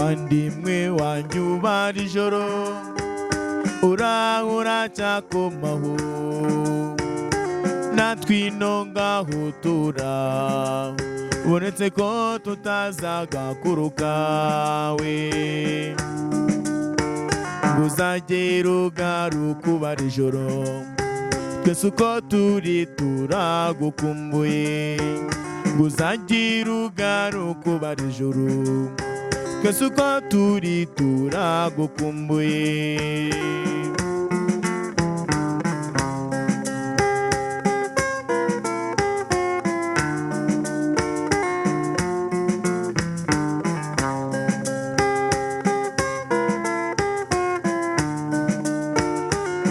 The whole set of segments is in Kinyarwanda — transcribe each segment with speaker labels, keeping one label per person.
Speaker 1: muvandimwe wanyu bari ijoro urahura cyakomaho natwe ino ngaho uretse ko tutazagakuru kawe ngo uzagere ugaruka ubara ijoro twese uko turi turagukumbuye ngo uzagere ugaruka ubara ijoro twese uko turi turagukumbuye.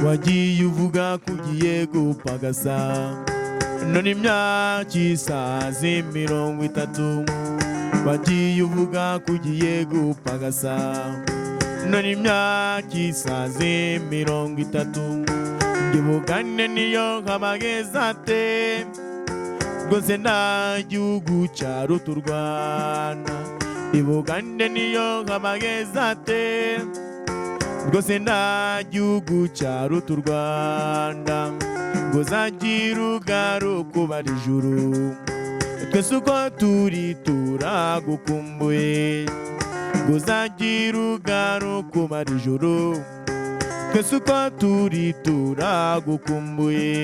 Speaker 1: Wagiye uvuga ko ugiye gupagasa none imyaka isaze 30. Wagiye uvuga ko ugiye gupagasa none imyaka isaze 30. Ngibugane niyo nk'amageza ate rwose nta gihugu cyaruta u Rwanda. Ibugane niyo nk'amageza ate rwose nta gihugu cyaruta u Rwanda. ngo uzagire ugaruka ubara ijuru twese uko turi turagukumbuye. ngo uzagire ugaruka ubara ijuru twese uko turi turagukumbuye.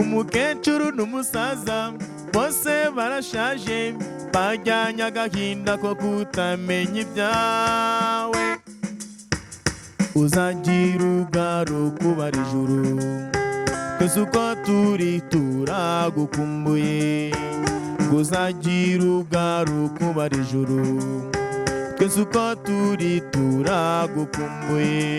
Speaker 1: Umukecuru n'umusaza bose barashaje bajyanye agahinda ko kutamenya ibyawe. uzagira ugaruka ubara ijuru twese uko turi turagukumbuye. ngo uzagira ugaruka ubara ijuru twese uko turi turagukumbuye.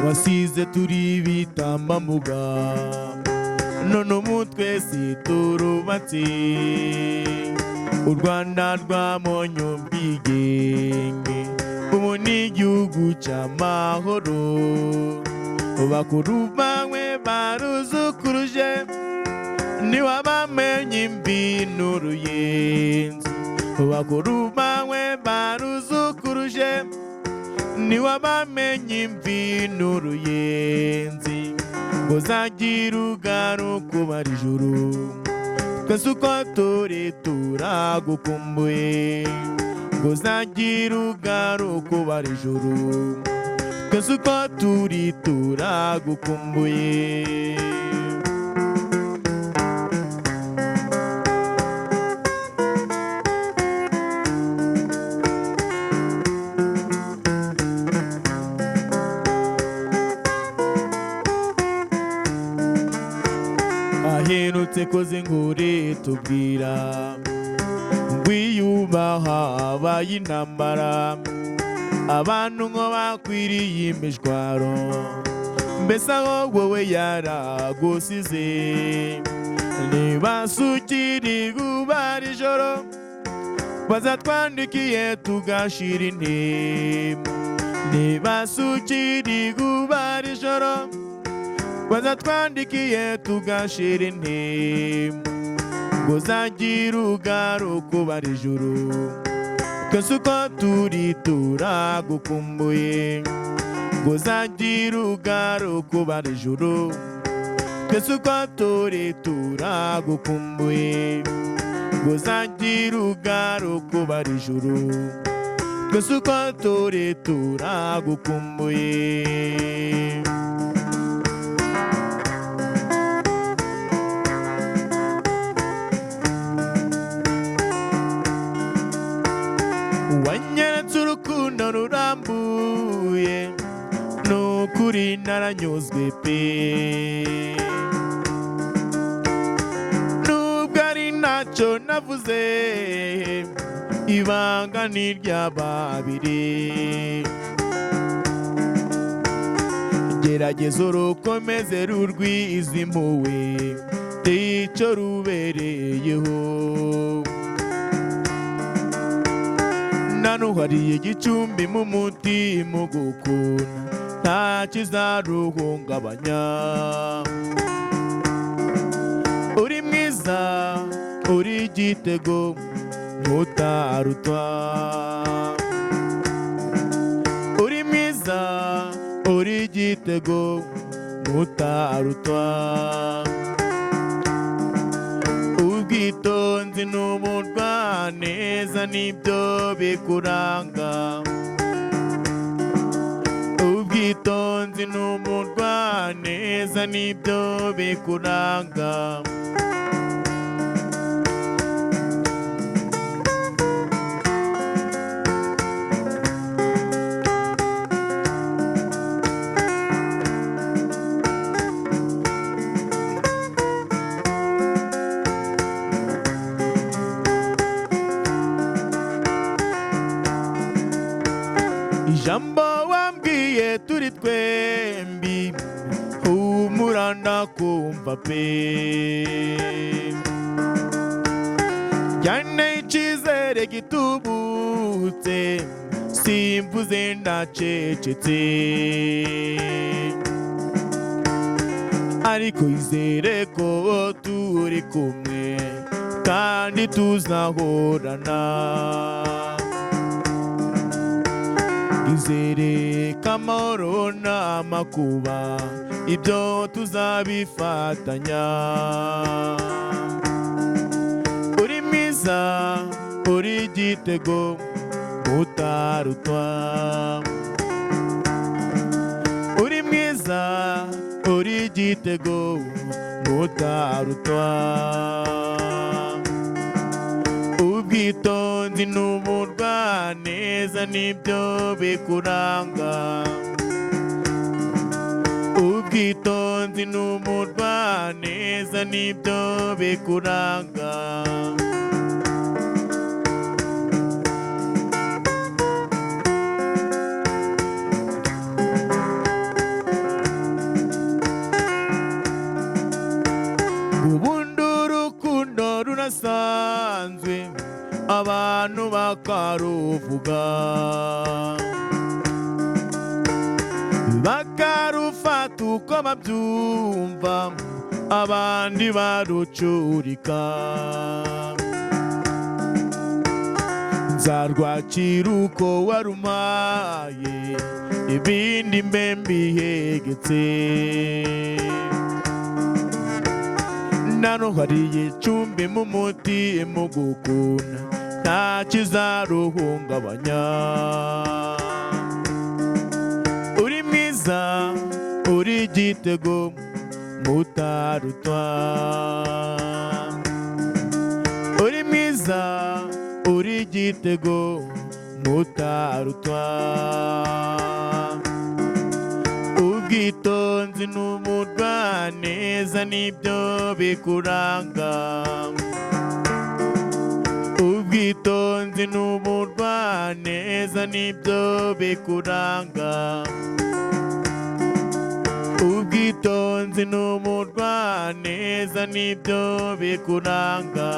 Speaker 1: wasize turi bitambambuga none ubu twese turubatse. u Rwanda rwabonye ubwigenge ubu ni igihugu cy'amahoro. bakuru bawe baruzukuruje ntiwabamenye imvi n'uruyenzi. bakuru bawe baruzukuruje ntiwabamenye imvi n'uruyenzi. ngo uzagire ugaruka ubara ijuru twese uko turi turagukumbuye. ngo uzagire ugaruka ubara ijuru twese uko turi turagukumbuye. aherutse koze ngure tubwira ngwiyubaha habaye intambara abantu ngo bakwiriye imishwaro. mbese aho wowe yaragusize ntibasukire ubara ijoro bazatwandikiye tugashira intimba. ntibasukire ubara ijoro bazatwandikiye tugashira intimba. ngo uzagire ugaruka ubara ijuru twese uko turi turagukumbuye. ngo uzagire ugaruka ubara ijuru twese uko turi turagukumbuye. ngo uzagire ugaruka ubara ijuru twese uko turi turagukumbuye. wanyeretse urukundo rurambuye nukuri naranyuzwe pe. nubwo ari ntacyo navuze ibanga ni irya babiri. Gerageza urukomeze rurwize impuhwe ico rubereyeho. Nanuhariye igicumbi mu mutima ugukunda nta kizaruhungabanya. Uri mwiza uri igitego mutarutwa. Uri mwiza uri igitego mutarutwa. Ubwitonzi n'ubugwaneza nibyo bikuranga. Ubwitonzi n'ubugwaneza nibyo bikuranga. Ijambo wambwiye turi twembi humura ndakumva pe. Ryanteye icizere gitubutse simvuze ndacecetse. Ariko izere ko turi kumwe kandi tuzahorana. Izere kamoro n'amakuba ibyo tuzabifatanya. Uri mwiza uri igitego mutarutwa. Uri mwiza uri igitego mutarutwa. Ubwitonzi n'ubugwaneza nibyo bikuranga. Ubwitonzi n'ubugwaneza nibyo bikuranga. Ubundi urukundo rurasanzwe abantu bakaruvuga bakarufata uko babyumva abandi barucurika. Nzarwakira uko warumaye ibindi mbe mbihegetse. Nanuhariye icumbi mu mutima ugukunda nta kizaruhungabanya. Uri mwiza uri igitego mutarutwa. Uri mwiza uri igitego mutarutwa. Ubwitonzi n'ubugwaneza nibyo bikuranga. Ubwitonzi n'ubugwaneza nibyo bikuranga. Ubwitonzi n'ubugwaneza nibyo bikuranga.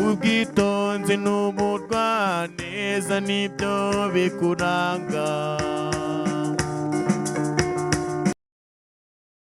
Speaker 1: Ubwitonzi n'ubugwaneza nibyo bikuranga.